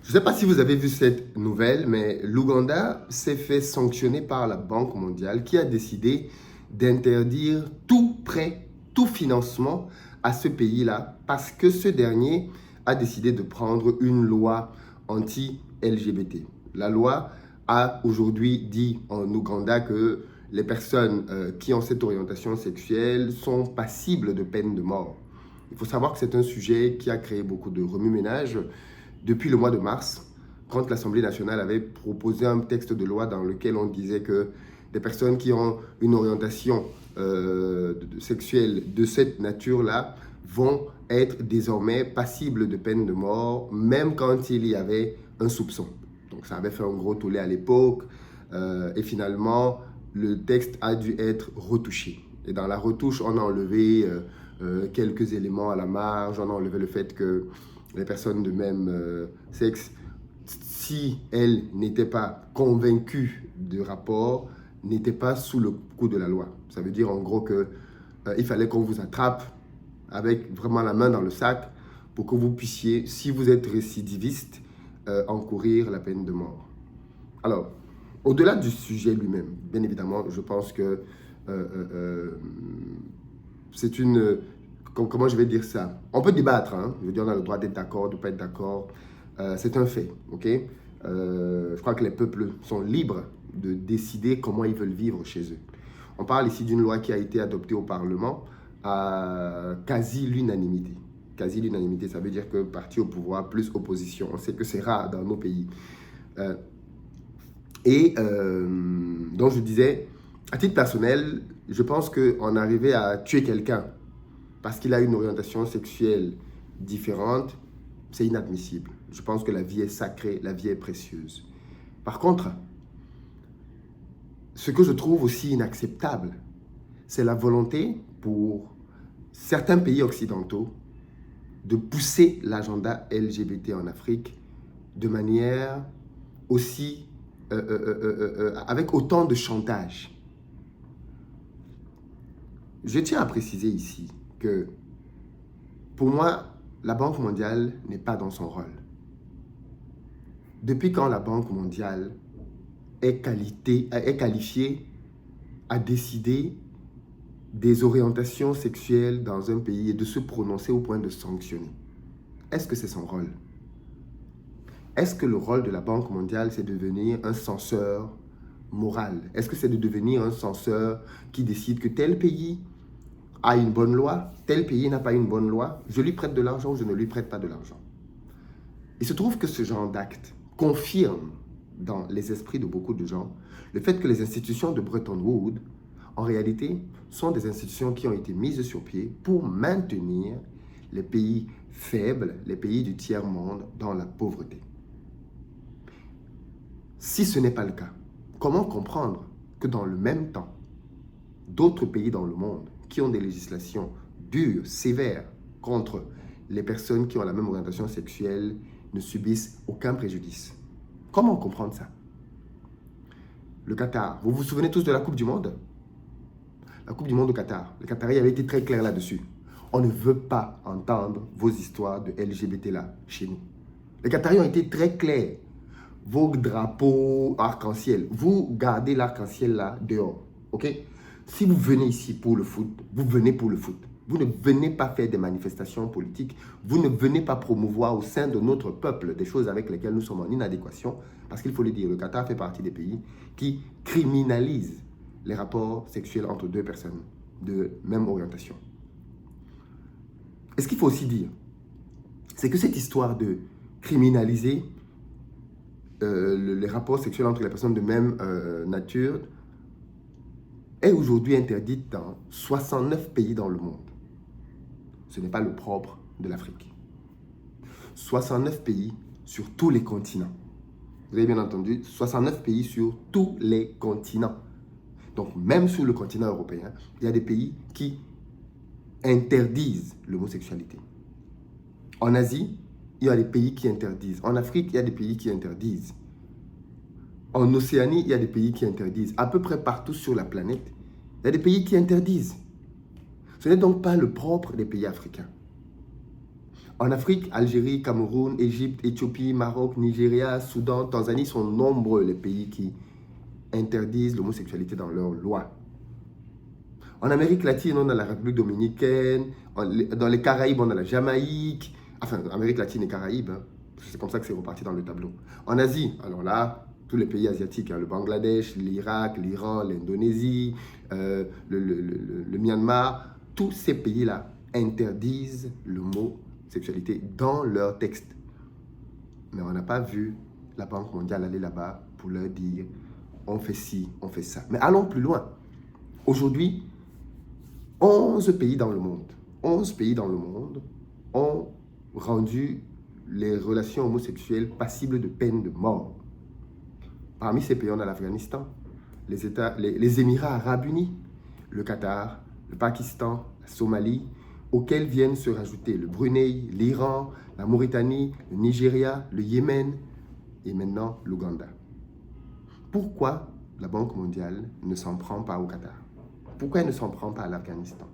Je ne sais pas si vous avez vu cette nouvelle, mais l'Ouganda s'est fait sanctionner par la Banque mondiale qui a décidé d'interdire tout prêt, tout financement à ce pays-là parce que ce dernier a décidé de prendre une loi anti-LGBT. La loi a aujourd'hui dit en Ouganda que les personnes qui ont cette orientation sexuelle sont passibles de peine de mort. Il faut savoir que c'est un sujet qui a créé beaucoup de remue-ménage depuis le mois de mars, quand l'Assemblée nationale avait proposé un texte de loi dans lequel on disait que des personnes qui ont une orientation sexuelle de cette nature-là vont être désormais passibles de peine de mort, même quand il y avait un soupçon. Donc ça avait fait un gros tollé à l'époque, et finalement, le texte a dû être retouché. Et dans la retouche, on a enlevé quelques éléments à la marge, on a enlevé le fait que les personnes de même sexe, si elles n'étaient pas convaincues du rapport, n'étaient pas sous le coup de la loi. Ça veut dire en gros que il fallait qu'on vous attrape avec vraiment la main dans le sac pour que vous puissiez, si vous êtes récidiviste, encourir la peine de mort. Alors, au-delà du sujet lui-même, bien évidemment, je pense que c'est une... Comment je vais dire ça? On peut débattre, hein? Je veux dire, on a le droit d'être d'accord, de ne pas être d'accord. C'est un fait, ok? Je crois que les peuples sont libres de décider comment ils veulent vivre chez eux. On parle ici d'une loi qui a été adoptée au Parlement à quasi l'unanimité. Quasi l'unanimité, ça veut dire que parti au pouvoir plus opposition. On sait que c'est rare dans nos pays. Donc je disais, à titre personnel, je pense qu'on arrivait à tuer quelqu'un parce qu'il a une orientation sexuelle différente, c'est inadmissible. Je pense que la vie est sacrée, la vie est précieuse. Par contre, ce que je trouve aussi inacceptable, c'est la volonté pour certains pays occidentaux de pousser l'agenda LGBT en Afrique de manière aussi, avec autant de chantage. Je tiens à préciser ici que pour moi, la Banque mondiale n'est pas dans son rôle. Depuis quand la Banque mondiale est qualifiée à décider des orientations sexuelles dans un pays et de se prononcer au point de sanctionner? Est-ce que c'est son rôle? Est-ce que le rôle de la Banque mondiale, c'est de devenir un censeur moral? Est-ce que c'est de devenir un censeur qui décide que tel pays a une bonne loi, tel pays n'a pas une bonne loi, je lui prête de l'argent ou je ne lui prête pas de l'argent? Il se trouve que ce genre d'acte confirme dans les esprits de beaucoup de gens le fait que les institutions de Bretton Woods, en réalité, sont des institutions qui ont été mises sur pied pour maintenir les pays faibles, les pays du tiers-monde, dans la pauvreté. Si ce n'est pas le cas, comment comprendre que dans le même temps, d'autres pays dans le monde qui ont des législations dures, sévères, contre les personnes qui ont la même orientation sexuelle ne subissent aucun préjudice? Comment comprendre ça? Le Qatar, vous vous souvenez tous de la Coupe du Monde? La Coupe du Monde au Qatar, le Qataris avait été très clair là-dessus. On ne veut pas entendre vos histoires de LGBT là, chez nous. Les Qataris ont été très clairs. Vos drapeaux arc-en-ciel, vous gardez l'arc-en-ciel là dehors, ok? Si vous venez ici pour le foot, vous venez pour le foot. Vous ne venez pas faire des manifestations politiques. Vous ne venez pas promouvoir au sein de notre peuple des choses avec lesquelles nous sommes en inadéquation. Parce qu'il faut le dire, le Qatar fait partie des pays qui criminalisent les rapports sexuels entre deux personnes de même orientation. Et ce qu'il faut aussi dire, c'est que cette histoire de criminaliser les rapports sexuels entre les personnes de même nature est aujourd'hui interdite dans 69 pays dans le monde. Ce n'est pas le propre de l'Afrique. 69 pays sur tous les continents. Vous avez bien entendu, 69 pays sur tous les continents. Donc, même sur le continent européen, il y a des pays qui interdisent l'homosexualité. En Asie, il y a des pays qui interdisent. En Afrique, il y a des pays qui interdisent. En Océanie, il y a des pays qui interdisent. À peu près partout sur la planète, il y a des pays qui interdisent. Ce n'est donc pas le propre des pays africains. En Afrique, Algérie, Cameroun, Égypte, Éthiopie, Maroc, Nigeria, Soudan, Tanzanie sont nombreux les pays qui interdisent l'homosexualité dans leurs lois. En Amérique latine, on a la République dominicaine, dans les Caraïbes, on a la Jamaïque, enfin, Amérique latine et Caraïbes, hein. C'est comme ça que c'est reparti dans le tableau. En Asie, alors là, tous les pays asiatiques, hein, le Bangladesh, l'Irak, l'Iran, l'Indonésie, le Myanmar, tous ces pays-là interdisent l'homosexualité dans leurs textes. Mais on n'a pas vu la Banque mondiale aller là-bas pour leur dire on fait ci, on fait ça. Mais allons plus loin. Aujourd'hui, 11 pays dans le monde ont rendu les relations homosexuelles passibles de peine de mort. Parmi ces pays, on a l'Afghanistan, les Émirats arabes unis, le Qatar, le Pakistan, la Somalie, auxquels viennent se rajouter le Brunei, l'Iran, la Mauritanie, le Nigeria, le Yémen et maintenant l'Ouganda. Pourquoi la Banque mondiale ne s'en prend pas au Qatar? Pourquoi elle ne s'en prend pas à l'Afghanistan?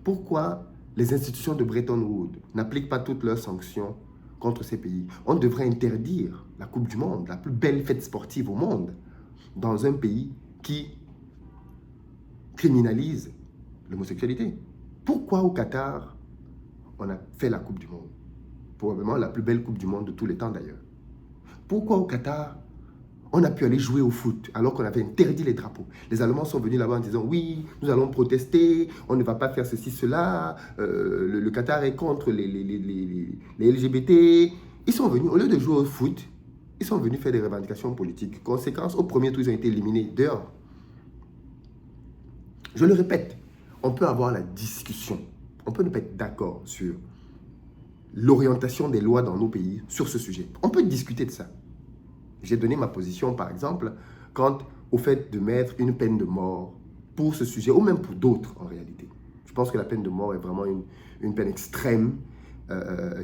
Pourquoi les institutions de Bretton Woods n'appliquent pas toutes leurs sanctions contre ces pays? On devrait interdire la Coupe du Monde, la plus belle fête sportive au monde, dans un pays qui criminalise l'homosexualité. Pourquoi au Qatar, on a fait la Coupe du Monde? Probablement la plus belle Coupe du Monde de tous les temps d'ailleurs. Pourquoi au Qatar, on a pu aller jouer au foot alors qu'on avait interdit les drapeaux? Les Allemands sont venus là-bas en disant oui, nous allons protester, on ne va pas faire ceci, cela, le Qatar est contre les LGBT. Ils sont venus, au lieu de jouer au foot, ils sont venus faire des revendications politiques. Conséquence, au premier tour, ils ont été éliminés dehors. Je le répète, on peut avoir la discussion, on peut ne pas être d'accord sur l'orientation des lois dans nos pays sur ce sujet. On peut discuter de ça. J'ai donné ma position, par exemple, quant au fait de mettre une peine de mort pour ce sujet, ou même pour d'autres, en réalité. Je pense que la peine de mort est vraiment une peine extrême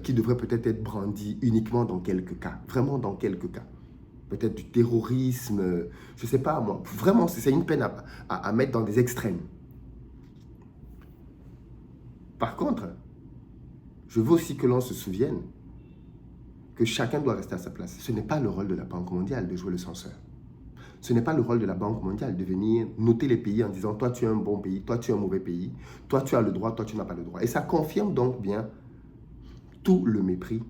qui devrait peut-être être brandie uniquement dans quelques cas. Vraiment dans quelques cas. Peut-être du terrorisme, je ne sais pas, moi. Vraiment, c'est une peine à mettre dans des extrêmes. Par contre, je veux aussi que l'on se souvienne que chacun doit rester à sa place. Ce n'est pas le rôle de la Banque mondiale de jouer le censeur. Ce n'est pas le rôle de la Banque mondiale de venir noter les pays en disant « toi tu es un bon pays, toi tu es un mauvais pays, toi tu as le droit, toi tu n'as pas le droit ». Et ça confirme donc bien tout le mépris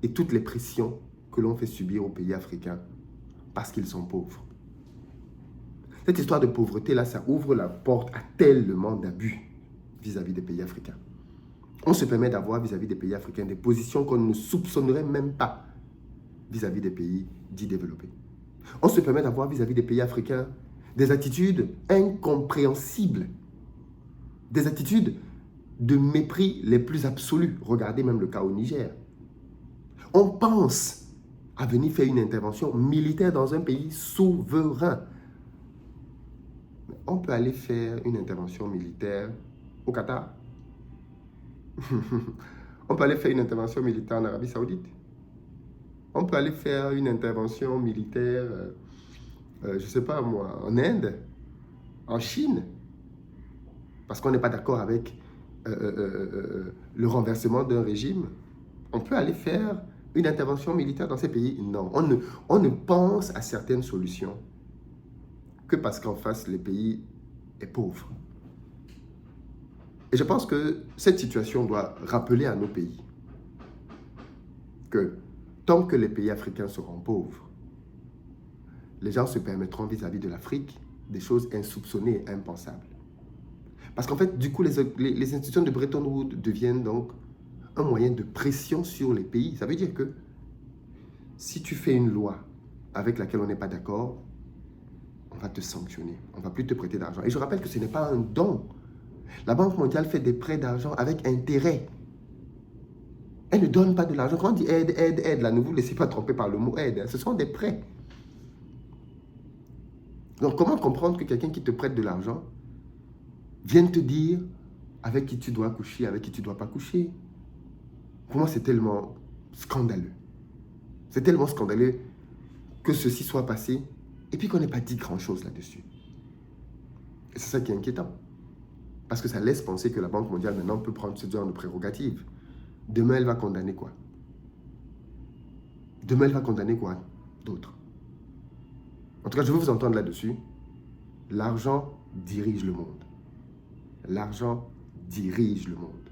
et toutes les pressions que l'on fait subir aux pays africains parce qu'ils sont pauvres. Cette histoire de pauvreté-là, ça ouvre la porte à tellement d'abus vis-à-vis des pays africains. On se permet d'avoir vis-à-vis des pays africains des positions qu'on ne soupçonnerait même pas vis-à-vis des pays dits développés. On se permet d'avoir vis-à-vis des pays africains des attitudes incompréhensibles, des attitudes de mépris les plus absolus. Regardez même le cas au Niger. On pense à venir faire une intervention militaire dans un pays souverain. On peut aller faire une intervention militaire au Qatar. On peut aller faire une intervention militaire en Arabie Saoudite. On peut aller faire une intervention militaire, je ne sais pas moi, en Inde, en Chine, parce qu'on n'est pas d'accord avec le renversement d'un régime. On peut aller faire une intervention militaire dans ces pays. Non, on ne pense à certaines solutions que parce qu'en face, le pays est pauvre. Et je pense que cette situation doit rappeler à nos pays que tant que les pays africains seront pauvres, les gens se permettront vis-à-vis de l'Afrique des choses insoupçonnées et impensables. Parce qu'en fait, du coup, les institutions de Bretton Woods deviennent donc un moyen de pression sur les pays. Ça veut dire que si tu fais une loi avec laquelle on n'est pas d'accord, on va te sanctionner. On ne va plus te prêter d'argent. Et je rappelle que ce n'est pas un don. La Banque mondiale fait des prêts d'argent avec intérêt. Elle ne donne pas de l'argent. Quand on dit aide, aide, aide, là, ne vous laissez pas tromper par le mot aide. Ce sont des prêts. Donc, comment comprendre que quelqu'un qui te prête de l'argent vienne te dire avec qui tu dois coucher, avec qui tu ne dois pas coucher? Pour moi, c'est tellement scandaleux. C'est tellement scandaleux que ceci soit passé et puis qu'on n'ait pas dit grand-chose là-dessus. Et c'est ça qui est inquiétant. Parce que ça laisse penser que la Banque mondiale, maintenant, peut prendre ce genre de prérogatives. Demain, elle va condamner quoi? Demain, elle va condamner quoi d'autre? En tout cas, je veux vous entendre là-dessus. L'argent dirige le monde. L'argent dirige le monde.